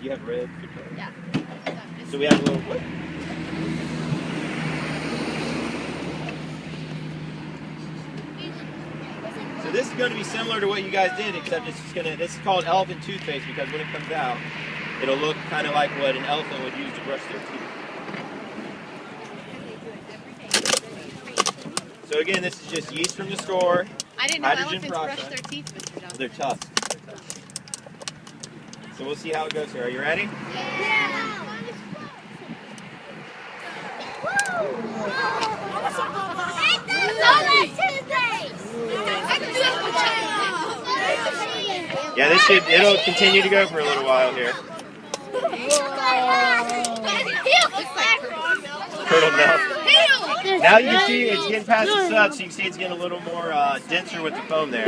you have ribs? Yeah. So we have a little. Whoop. So this is going to be similar to what you guys did, except it's just gonna. This is called elephant toothpaste because when it comes out, it'll look kind of like what an elephant would use to brush their teeth. So again, this is just yeast from the store. I didn't know hydrogen elephants peroxide. brush their teeth, Mr. Johnston. They're tough. So we'll see how it goes here. Are you ready? Yeah. Yeah, it'll continue to go for a little while here. Curdled milk. Now you can see it's getting past the suds, so you can see it's getting a little more denser with the foam there.